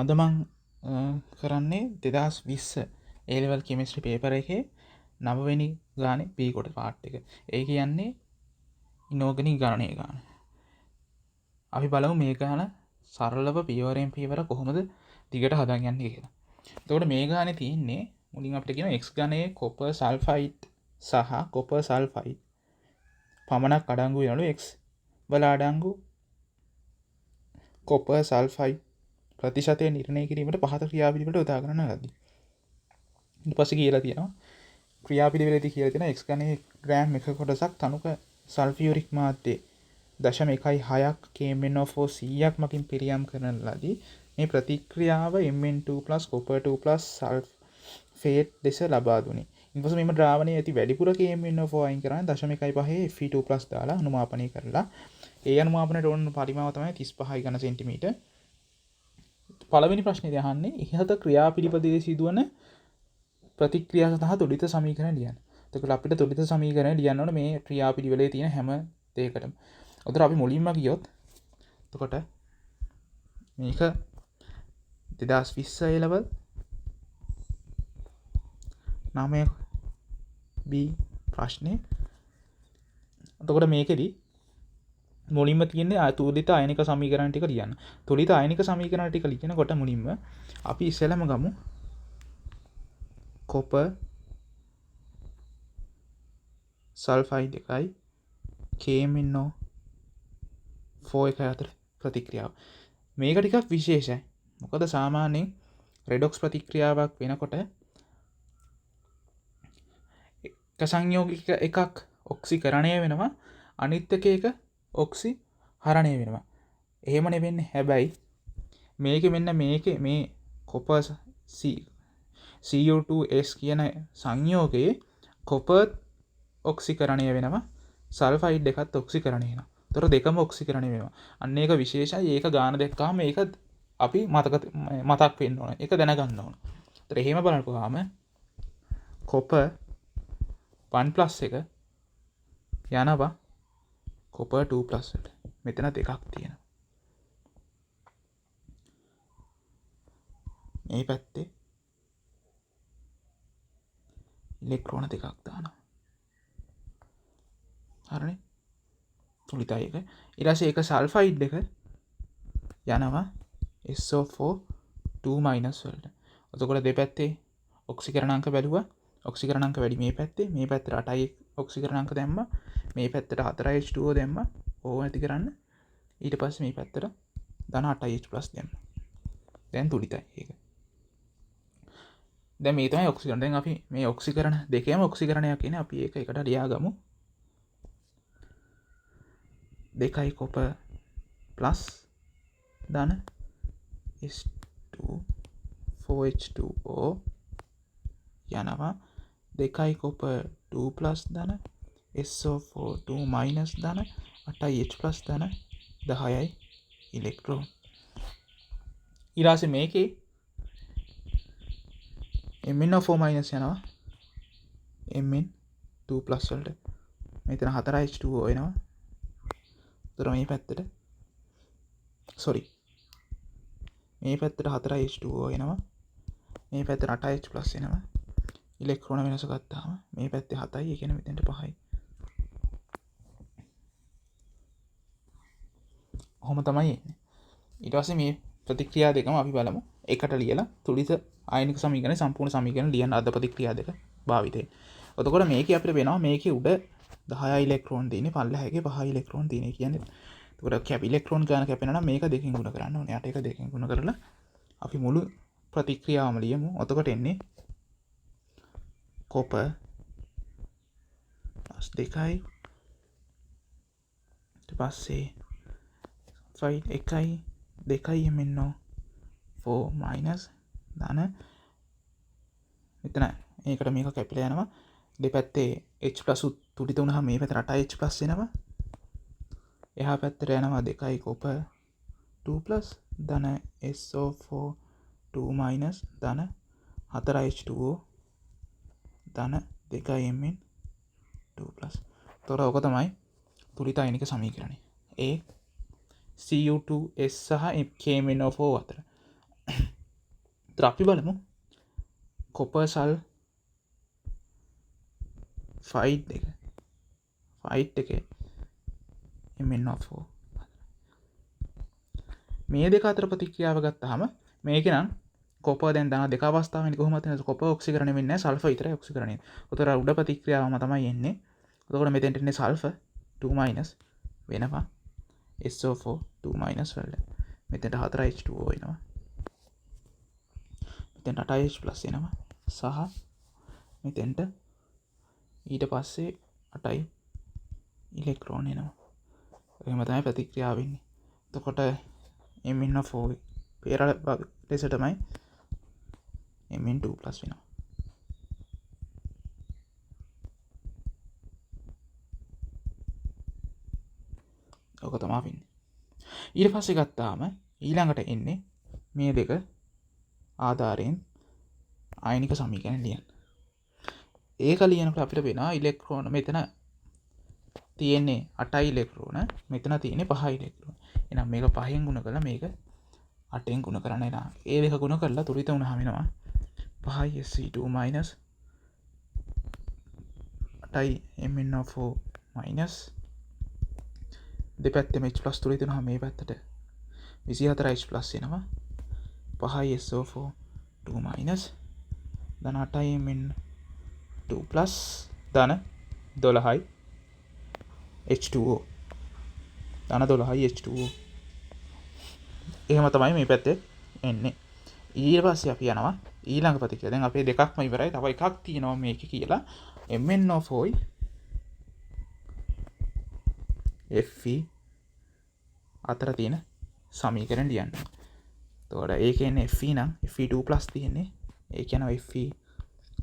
අද මං කරන්නේ 2020 A level chemistry paper එකේ 9 වෙනි ගානේ B කොට part එක. ඒ කියන්නේ inorganic ගණනය ගාන. අපි බලමු මේ ගාන සරලව පියවරෙන් පියවර කොහොමද දිගට හදාගන්නේ කියලා. එතකොට මේ ගානේ තියෙන්නේ මුලින් අපිට කියන X ගණයේ copper sulfide සහ copper sulfide පමණක් අඩංගු වෙනලු X වල අඩංගු copper sulfide ප්‍රතිශතය නිර්ණය කිරීමට පහත ක්‍රියාපිළිවෙලට උදා කරන ලදී. ඊට පස්සේ කියලා තියෙනවා ක්‍රියාපිළිවෙලදී කියලා තියෙනවා X ගණයේ ග්‍රෑම් එක කොටසක් තනුක සල්ෆියුරික් මාධ්‍ය 0.16ක් KMnO4 100ක් මකින් පිරියම් කරන ලදී. මේ ප්‍රතික්‍රියාව Mn2+ copper2+ සල්ෆේට් ලෙස ලබා දුනි. ඊට පස්සේ මෙම ද්‍රාවණයේ ඇති වැඩිපුර KMnO4 අයින් කරන 0.5 Fe2+ දාලා අනුමාපනය කරලා ඒ අනුමාපනයට ඕන පරිමාව තමයි 35 ඝන සෙන්ටිමීටර්. පළවෙනි ප්‍රශ්නේ අහන්නේ ඉහත ක්‍රියාපිළිවෙලේ සිදුවන ප්‍රතික්‍රියා සඳහා තුලිත සමීකරණ ලියන්න. එතකොට අපිට තුලිත සමීකරණ ලියන්න ඕනේ මේ ක්‍රියාපිළිවෙලේ තියෙන හැම දෙයකටම. උතර අපි මුලින්ම ගියොත් එතකොට මේක 2020 A level 9 B ප්‍රශ්නේ. එතකොට මේකෙදි මුලින්ම තියෙන්නේ තුලිත අයනික සමීකරණ ටික ලියන්න. තුලිත අයනික සමීකරණ ටික ලියනකොට මුලින්ම අපි ඉස්සෙල්ලාම ගමු copper sulfide එකයි KMnO4 එක අතර ප්‍රතික්‍රියාව. මේක ටිකක් විශේෂයි. මොකද සාමාන්‍යයෙන් redox ප්‍රතික්‍රියාවක් වෙනකොට එක සංයෝගික එකක් ඔක්සිකරණය වෙනවා අනිත් එක ඔක්සි හරණය වෙනවා. එහෙම නෙවෙන්නේ. හැබැයි මේකේ මෙන්න මේකේ මේ copper Cu2S කියන සංයෝගයේ copper ඔක්සිකරණය වෙනවා සල්ෆයිඩ් එකත් ඔක්සිකරණය වෙනවා. ඒතර දෙකම ඔක්සිකරණය වෙනවා. අන්න ඒක විශේෂයි. ඒක ගාන දැක්කම මේක අපි මතක් වෙන්න ඕන. ඒක දැනගන්න ඕන. ඒතර එහෙම බලනකොහම copper 1+ එක යනවා copper 2+ වලට. මෙතන දෙකක් තියෙනවා. මේ පැත්තේ ඉලෙක්ට්‍රෝන දෙකක් දානවා. හරිනේ. තුලිතයි එක. ඊට පස්සේ ඒක සල්ෆයිඩ් එක යනවා SO4 2- වලට. එතකොට දෙපැත්තේ ඔක්සිකරණාංක බැලුවා. ඔක්සිකරණාංක වැඩි මේ පැත්තේ. මේ පැත්තට 8යි ඔක්සිකරණාංක දැම්මා. මේ පැත්තට 4 H2O දැම්මා. ඕව නැති කරන්න. ඊට පස්සේ මේ පැත්තට ධන 8H+ දැම්මා. දැන් තුලිතයි ඒක. දැන් මේ තමයි ඔක්සිකරණ. දැන් අපි මේ ඔක්සිකරණ දෙකේම ඔක්සිකරණයක් කියන්නේ අපි ඒක එකට ලියාගමු. 2 copper plus ධන S2 4H2O යනවා 2 copper 2+ ධන SO4 2- ධන 8H+ ධන 10යි ඉලෙක්ට්‍රෝන. ඊට පස්සේ මේකේ MnO4- යනවා Mn2+ වලට. මෙතන 4H2O එනවා. ඒතර මේ පැත්තට මේ පැත්තට 4H2O එනවා. මේ පැත්තට 8H+ එනවා. ඉලෙක්ට්‍රෝන වෙනස ගත්තාම මේ පැත්තේ 7යි. ඒ කියන්නේ මෙතනට 5යි. ඔහොම තමයි එන්නේ. ඊට පස්සේ මේ ප්‍රතික්‍රියා දෙකම අපි බලමු. එකට ලියලා තුලිත ආයනික සමීකරණය සම්පූර්ණ සමීකරණ ලියන්න අද ප්‍රතික්‍රියා දෙක භාවිතයෙන්. එතකොට මේකේ අපිට වෙනවා මේකේ උඩ 10 ඉලෙක්ට්‍රෝන තියෙන්නේ පල්ලෙහාගේ 5 ඉලෙක්ට්‍රෝන තියෙන්නේ කියන්නේ. එතකොට කැප ඉලෙක්ට්‍රෝන ගාන කැපෙනවා නම් මේක දෙකෙන් ගුණ කරන්න ඕනේ. යට එක දෙකෙන් ගුණ කරලා අපි මුළු ප්‍රතික්‍රියාවම ලියමු. එතකොට එන්නේ copper +2යි ඊට පස්සේ sulfide 1යි 2යි MnO4- ධන මෙතන මේකට මේක කැපිලා යනවා. දෙපැත්තේ H+ තුලිත වුණාම මේ පැත්තට 8H+ එනවා. එහා පැත්තට යනවා 2 copper 2+ ධන SO4 2- ධන 4H2O ධන 2 Mn2+. තොර ඔක තමයි තුලිත අයනික සමීකරණය. ඒ Cu2S සහ KMnO4 අතර. අපි බලමු කොපර් සල්ෆයිඩ් එක MnO4 මේ දෙක අතර ප්‍රතික්‍රියාව ගත්තාම මේක නම් කොපර් දැන් දාන දෙක අවස්ථාවෙන් කොහොමද එන්නේ කොපර් ඔක්සිකරණය වෙන්නේ නැහැ සල්ෆර් විතරයි ඔක්සිකරණය. උතර උඩ ප්‍රතික්‍රියාවම තමයි එන්නේ. එතකොට මෙතෙන්ට එන්නේ සල්ෆර් 2- වෙනවා SO4 2- වලට. මෙතෙන්ට 4H2O එනවා. මෙතෙන්ට 8H+ එනවා සහ මෙතෙන්ට ඊට පස්සේ 8 ඉලෙක්ට්‍රෝන එනවා. එහෙම තමයි ප්‍රතික්‍රියාව වෙන්නේ. එතකොට MnO4 පේරාල ලෙස තමයි Mn2+ වෙනවා. ඔක තමයි වෙන්නේ. ඊට පස්සේ ගත්තාම ඊළඟට එන්නේ මේ දෙක ආධාරයෙන් ආයනික සමීකරණ ලියන්න. ඒක ලියනකොට අපිට වෙනවා ඉලෙක්ට්‍රෝන මෙතන තියෙන්නේ 8 ඉලෙක්ට්‍රෝන මෙතන තියෙන්නේ 5 ඉලෙක්ට්‍රෝන. එහෙනම් මේක 5ෙන් ගුණ කරලා මේක 8ෙන් ගුණ කරන්න එනවා. ඒ දෙක ගුණ කරලා තුරිත වුණාම එනවා 5 Sc2 8 MnO4 දෙපැත්තෙම H+ තුරිත වුණාම මේ පැත්තට 24H+ එනවා 5 SO4 2- ධන 8 Mn2+ ධන 12 H2O ධන 12 H2O. එහෙම තමයි මේ පැත්තේ එන්නේ. ඊට පස්සේ අපි යනවා ඊළඟ ප්‍රතික්‍රියාව. දැන් අපේ දෙකක්ම ඉවරයි. තව එකක් තියෙනවා මේක කියලා. MnO4 Fe අතර තියෙන සමීකරණ ලියන්න. එතකොට ඒක එන්නේ Fe නම් Fe2+ තියෙන්නේ. ඒ කියනවා Fe3+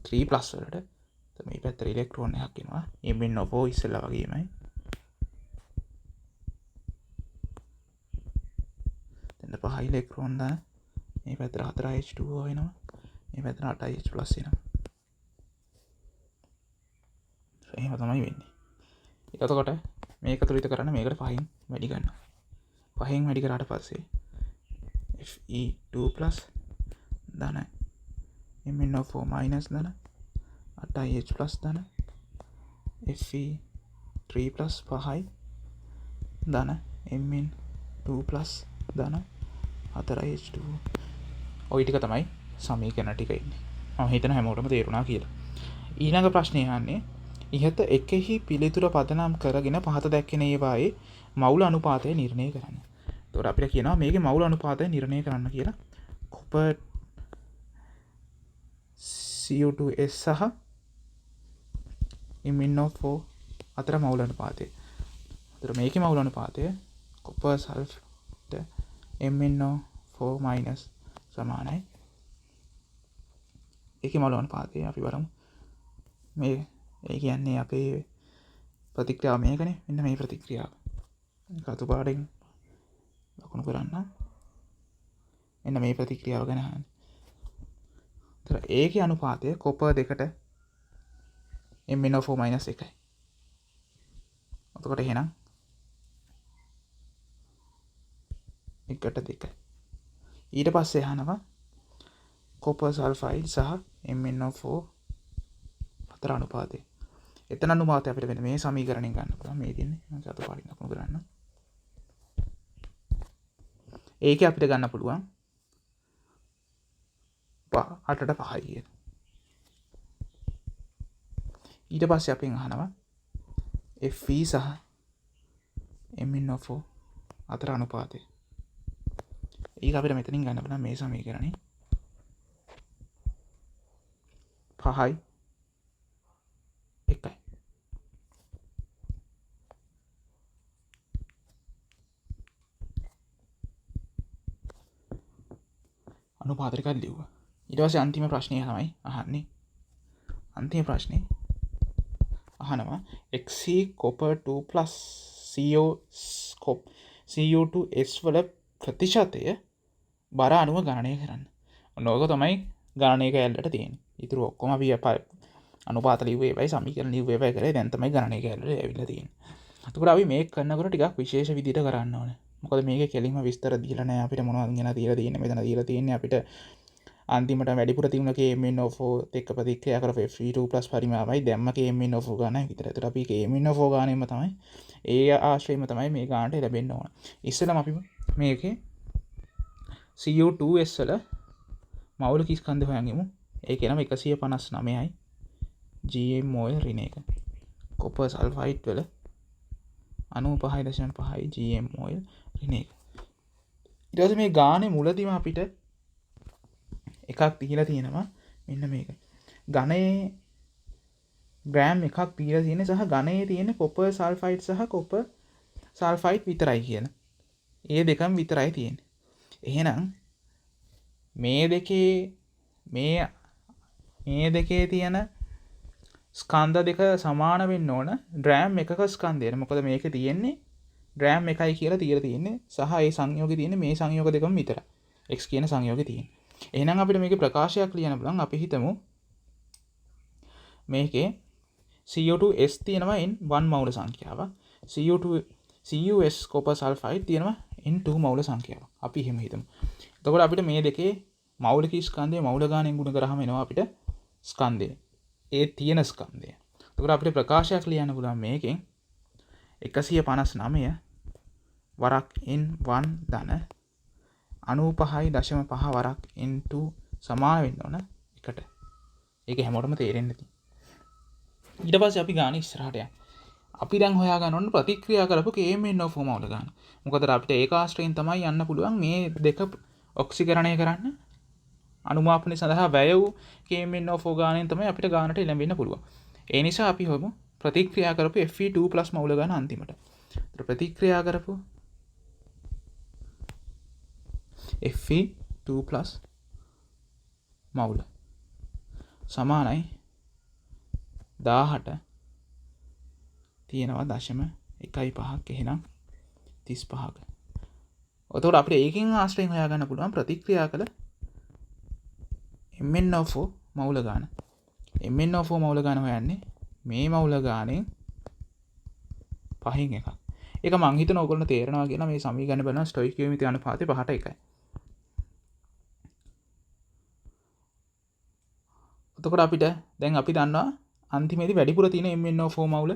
වලට. එතකොට මේ පැත්තට ඉලෙක්ට්‍රෝන එකක් එනවා. MnO4 ඉස්සෙල්ලා වගේමයි. දැන් 5 ඉලෙක්ට්‍රෝන දාන මේ පැත්තට 4H2O වෙනවා. මේ පැත්තට 8H+ එනවා. එහෙම තමයි වෙන්නේ. එතකොට මේක තුලිත කරන්න මේකට 5න් වැඩි ගන්නවා. 5න් වැඩි කරාට පස්සේ Fe2+ ධන MnO4- ධන 8H+ ධන Fe3+ 5 ධන Mn2+ ධන 4H2O. ඔය ටික තමයි සමීකරණ ටික ඉන්නේ. මම හිතන හැමෝටම තේරුණා කියලා. ඊළඟ ප්‍රශ්නේ අහන්නේ ඉහත එකෙහි පිළිතුර පදනම් කරගෙන පහත දැක්කෙන ඒවායේ මවුල අනුපාතය නිර්ණය කරන්න. එතකොට අපිට කියනවා මේකේ මවුල අනුපාතය නිර්ණය කරන්න කියලා. කොපර් CO2S සහ MnO4 අතර මවුල අනුපාතය. එතකොට මේකේ මවුල අනුපාතය කොපර් සල්ෆේට් MnO4- සමානයි. ඒකේ මවුල අනුපාතය අපි බලමු. මේ ඒ කියන්නේ අපේ ප්‍රතික්‍රියාව මේකනේ. මෙන්න මේ ප්‍රතික්‍රියාව. කතු පාඩෙන් ලකුණු කරන්න. මෙන්න මේ ප්‍රතික්‍රියාව ගැන අහන්නේ. ඒතර ඒකේ අනුපාතය කොපර් දෙකට MnO4- 1යි. එතකොට එහෙනම් 1:2. ඊට පස්සේ අහනවා කොපර් සල්ෆයිඩ් සහ MnO4 අතර අනුපාතය. එතන අනුපාතය අපිට වෙන මේ සමීකරණයෙන් ගන්න පුළුවන්. මේ තියෙන්නේ මම සතු පාටින් ලකුණු කරන්න. ඒකේ අපිට ගන්න පුළුවන් 8ට 5යි කියන. ඊට පස්සේ අපෙන් අහනවා Fe සහ MnO4 අතර අනුපාතය. ඒක අපිට මෙතනින් ගන්න පුළුවන් මේ සමීකරණේ 5යි 1යි. අනුපාත ටිකක් ලියුවා. ඊට පස්සේ අන්තිම ප්‍රශ්නය තමයි අහන්නේ. අන්තිම ප්‍රශ්නේ අහනවා Xc copper 2+ CO2S වල ප්‍රතිශතය බර අණුව ගණනය කරන්න. ඔන්නෝක තමයි ගණනය කැලලට තියෙන්නේ. ඉතුරු ඔක්කොම අපි අනුපාත ලිව්වේ ඒවයි සමීකරණ ලිව්වේ ඒවයි කරේ. දැන් තමයි ගණනය කැලලට ඇවිල්ලා තියෙන්නේ. එතකොට අපි මේක කරනකොට ටිකක් විශේෂ විදිහට කරන්න ඕනේ. මොකද මේකේ කෙලින්ම විස්තර දීලා නැහැ අපිට මොනවද ගැන දීලා තියෙන්නේ. මෙතන දීලා තියෙන්නේ අපිට අන්තිමට වැඩිපුර තිබුණ KMnO4 එක්ක ප්‍රතික්‍රියා කරපු Fe2+ පරිමාවයි දැම්ම KMnO4 ගානයි විතර. ඒතර අපි KMnO4 ගානෙම තමයි ඒ ආශ්‍රයම තමයි මේ ගානට ලැබෙන්න ඕන. ඉස්සෙල්ලාම අපි මේකේ CO2s වල මෞලික ස්කන්ධ හොයන්ගෙමු. ඒකේ නම 159යි GMOL ඍණ එක. කොපර් සල්ෆයිඩ් වල 95.5යි GMOL ඍණ එක. ඊට පස්සේ මේ ගානේ මුලදීම අපිට එකක් දීලා තියෙනවා මෙන්න මේක. ඝනයේ ග්‍රෑම් එකක් දීලා තියෙන සහ ඝනයේ තියෙන කොපර් සල්ෆයිඩ් සහ කොපර් සල්ෆයිඩ් විතරයි කියන. ඒ දෙකම විතරයි තියෙන්නේ. එහෙනම් මේ දෙකේ තියෙන ස්කන්ධ දෙක සමාන වෙන්න ඕන ඩ්‍රෑම් එකක ස්කන්ධයට. මොකද මේකේ තියෙන්නේ ඩ්‍රෑම් එකයි කියලා තියලා තියෙන්නේ සහ ඒ සංයෝගය තියෙන්නේ මේ සංයෝග දෙකම විතරයි. x කියන සංයෝගය තියෙන්නේ. එහෙනම් අපිට මේකේ ප්‍රකාශයක් ලියන්න පුළුවන්. අපි හිතමු මේකේ CO2s තියෙනවා n 1 මවුල සංඛ්‍යාවක්. CuS කොපර් සල්ෆයිඩ් තියෙනවා n 2 මවුල සංඛ්‍යාවක්. අපි එහෙම හිතමු. එතකොට අපිට මේ දෙකේ මෞලික ස්කන්ධය මවුල ගානෙන් ගුණ කරාම එනවා අපිට ස්කන්ධය. ඒ තියෙන ස්කන්ධය. එතකොට අපිට ප්‍රකාශයක් ලියන්න පුළුවන් මේකෙන් 159 වරක් n1 ධන 95.5 වරක් n2 සමාන වෙන්න ඕන එකට. ඒක හැමෝටම තේරෙන්න ඇති. ඊට පස්සේ අපි ගාන ඉස්සරහට යන්න. අපි දැන් හොයා ගන්න ඕන ප්‍රතික්‍රියා කරපු KMnO4 මවුල ගාන. මොකද අපිට ඒක ආශ්‍රයෙන් තමයි යන්න පුළුවන් මේ දෙක ඔක්සිකරණය කරන්න. අනුමාපනය සඳහා වැය වූ KMnO4 ගානෙන් තමයි අපිට ගානට එළඹෙන්න පුළුවන්. ඒ නිසා අපි හොමු ප්‍රතික්‍රියා කරපු Fe2+ මවුල ගාන අන්තිමට. ප්‍රතික්‍රියා කරපු Fe2+ මවුල සමානයි 18 තියෙනවා 0.15ක් එහෙනම් 35ක. එතකොට අපිට ඒකෙන් ආශ්‍රයෙන් හොයාගන්න පුළුවන් ප්‍රතික්‍රියා කළ MnO4 මවුල ගාන. MnO4 මවුල ගාන හොයන්නේ මේ මවුල ගානෙන් 5න් එකක්. ඒක මං හිතන ඕගොල්ලෝ තේරෙනවා කියලා මේ සමීකරණ බලන ස්ටොයිකියෝමෙට්‍රි අනුපාතය 5ට 1යි. එතකොට අපිට දැන් අපි දන්නවා අන්තිමේදී වැඩිපුර තියෙන MnO4 මවුල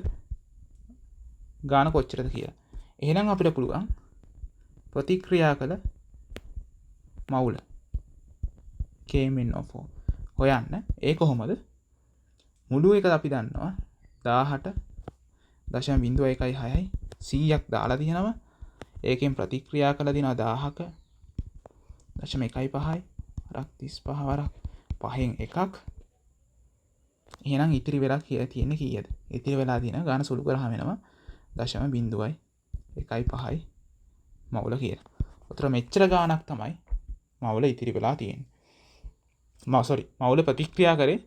ගාන කොච්චරද කියලා. එහෙනම් අපිට පුළුවන් ප්‍රතික්‍රියා කළ මවුල KMnO4 හොයන්න. ඒ කොහොමද? මුළු එක අපි දන්නවා 18.016යි 100ක් දාලා තියෙනවා. ඒකෙන් ප්‍රතික්‍රියා කළ දිනවා 1000ක 0.15යි වරක් 35 වරක් 5න් එකක්. එහෙනම් ඉතිරි වෙලා තියෙන්නේ කීයද? ඉතිරි වෙලා තියෙන ගාන සුළු කරාම එනවා 0.115යි මවුල කියලා. උතර මෙච්චර ගානක් තමයි මවුල ඉතිරි වෙලා තියෙන්නේ. මවුල ප්‍රතික්‍රියා කරේ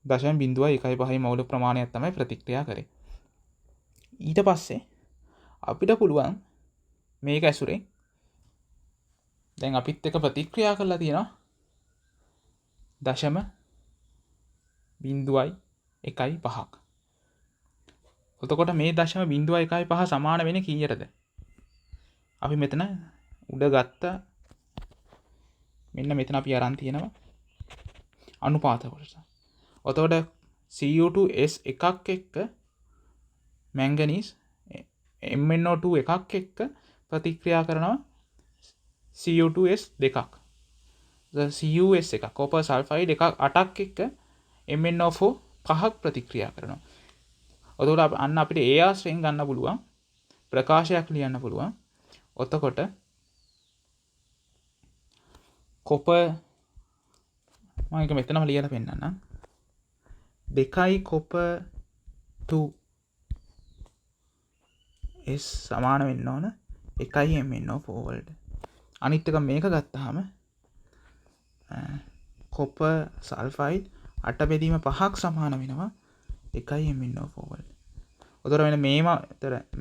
0.115 මවුල ප්‍රමාණයක් තමයි ප්‍රතික්‍රියා කරේ. ඊට පස්සේ අපිට පුළුවන් මේක ඇසුරෙන් දැන් අපිත් එක ප්‍රතික්‍රියා කරලා තියෙනවා 0.15ක්. එතකොට මේ 0.15 සමාන වෙන්නේ කීයටද? අපි මෙතන උඩ ගත්ත මෙන්න මෙතන අපි අරන් තියෙනවා අනුපාත කොටස. එතකොට Cu2s එකක් එක්ක මැංගනීස් MnO2 එකක් එක්ක ප්‍රතික්‍රියා කරනවා Cu2s දෙකක්. CuS එකක් කොපර් සල්ෆයිඩ් එකක් 8ක් එක්ක MnO4 5ක් ප්‍රතික්‍රියා කරනවා. එතකොට අන්න අපිට ඒ ආශ්‍රයෙන් ගන්න පුළුවන් ප්‍රකාශයක් ලියන්න පුළුවන්. එතකොට කොපර් මම එක මෙතනම ලියලා පෙන්නන්නම්. 2 කොපර් 2s සමාන වෙන්න ඕන 1 MnO4 වලට. අනිත් එක මේක ගත්තාම කොපර් සල්ෆයිඩ් 8/5ක් සමාන වෙනවා 1 MnO4 වලට. උතර වෙන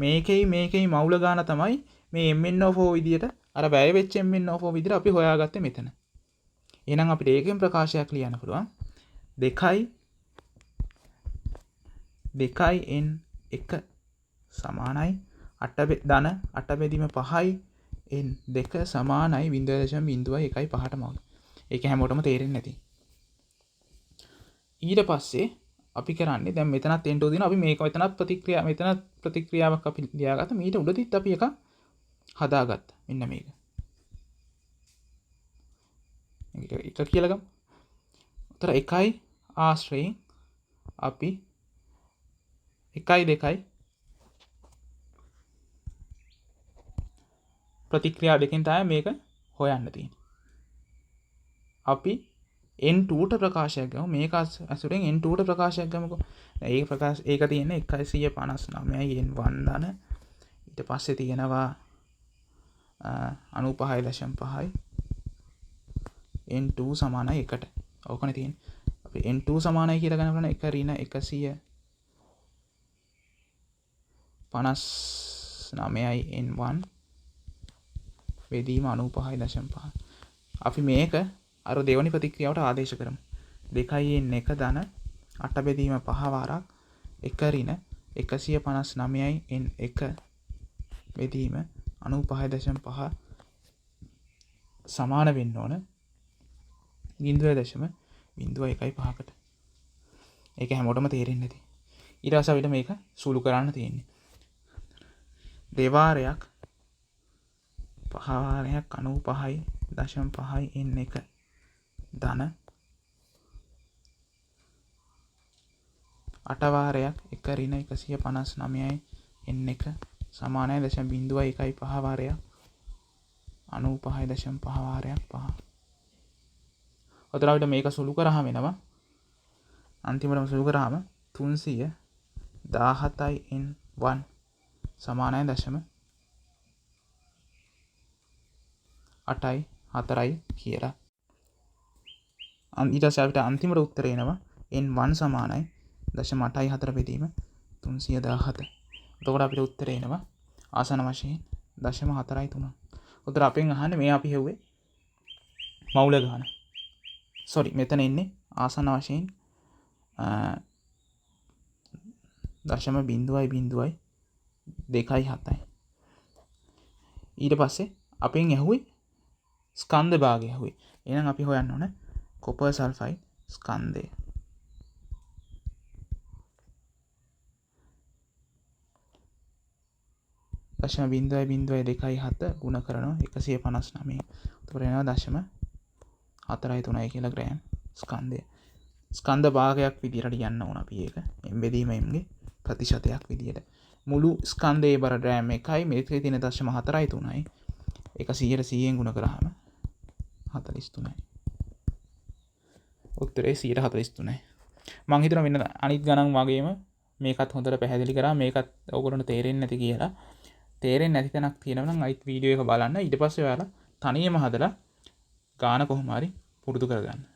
මේකෙයි මවුල ගාන තමයි මේ MnO4 විදියට අර වැය වෙච්ච MnO4 විදියට අපි හොයාගත්තේ මෙතන. එහෙනම් අපිට ඒකෙන් ප්‍රකාශයක් ලියන්න පුළුවන් 2n1 සමානයි 8/5යි n2 සමානයි 0.015ට මවුල. ඒක හැමෝටම තේරෙන්නේ නැති. ඊට පස්සේ අපි කරන්නේ දැන් මෙතනත් n2 දිනවා අපි මේක මෙතනත් ප්‍රතික්‍රියාවක් අපි ලියාගත්තා. ඊට උඩදිත් අපි එකක් හදාගත්තා. මෙන්න මේක. ඒක කියලා ගමු. උතර 1යි ආශ්‍රයෙන් අපි 1යි 2යි ප්‍රතික්‍රියා දෙකෙන් තමයි මේක හොයන්න තියෙන්නේ. අපි n2ට ප්‍රකාශයක් ගමු. මේක අසුරෙන් n2ට ප්‍රකාශයක් ගමුකෝ. දැන් ඒක තියෙන්නේ 159යි n1 ධන. ඊට පස්සේ තියෙනවා 95.5යි n2 සමානයි 1ට. ඕකනේ තියෙන්නේ. අපි n2 සමානයි කියලා ගන්න බලන 1 ඍණ 159යි n1 බෙදීම 95.5. අපි මේක අර දෙවනි ප්‍රතික්‍රියාවට ආදේශ කරමු. 2යි n1 ධන 8 බෙදීම 5 වාරක් 1 ඍණ 159යි n1 බෙදීම 95.5 සමාන වෙන්න ඕන 0.015කට. ඒක හැමෝටම තේරෙන්නේ නැති. ඊට පස්සේ අපිට මේක සුළු කරන්න තියෙන්නේ. දෙවාරයක් 5 වාරයක් 95.5යි n1 ධන 8 වාරයක් 1 ඍණ 159යි n1 සමානයි 0.15 වාරයක් 95.5 වාරයක් 5. ඔතන අපිට මේක සුළු කරාම එනවා අන්තිමටම සුළු කරාම 317යි n1 සමානයි 0.84යි කියලා. ඊට පස්සේ අපිට අන්තිමට උත්තරේ එනවා n1 සමානයි 0.84 බෙදීම 317. එතකොට අපිට උත්තරේ එනවා ආසන වශයෙන් 0.43. උත්තර අපෙන් අහන්නේ මේ අපි හෙව්වේ මවුල ගාන. සෝරි මෙතන ඉන්නේ ආසන වශයෙන් 0.0.2.7. ඊට පස්සේ අපෙන් ඇහුවේ ස්කන්ධ භාගය ඇහුවේ. එහෙනම් අපි හොයන්න ඕන කොපර් සල්ෆයිඩ් ස්කන්ධය. දශම 0.027 ගුණ කරනවා 159. එතකොට එනවා 0.43 කියලා ග්‍රෑම් ස්කන්ධය. ස්කන්ධ භාගයක් විදියට ලියන්න ඕන අපි ඒක. m බෙදීම m ගේ ප්‍රතිශතයක් විදියට. මුළු ස්කන්ධයේ බර ග්‍රෑම් 1යි මේකේ තියෙන 0.43යි. ඒක 100ෙන් ගුණ කරාම 43යි. උත්තරේ 143යි. මං හිතනවා මෙන්න අනිත් ගණන් වගේම මේකත් හොඳට පැහැදිලි කරා. මේකත් ඔයගොල්ලන්ට තේරෙන්නේ නැති කියලා. තේරෙන්නේ නැති තැනක් තියෙනවා නම් අයිත් වීඩියෝ එක බලන්න. ඊට පස්සේ ඔයාලා තනියම හදලා ගාන කොහොම හරි පුරුදු කරගන්න.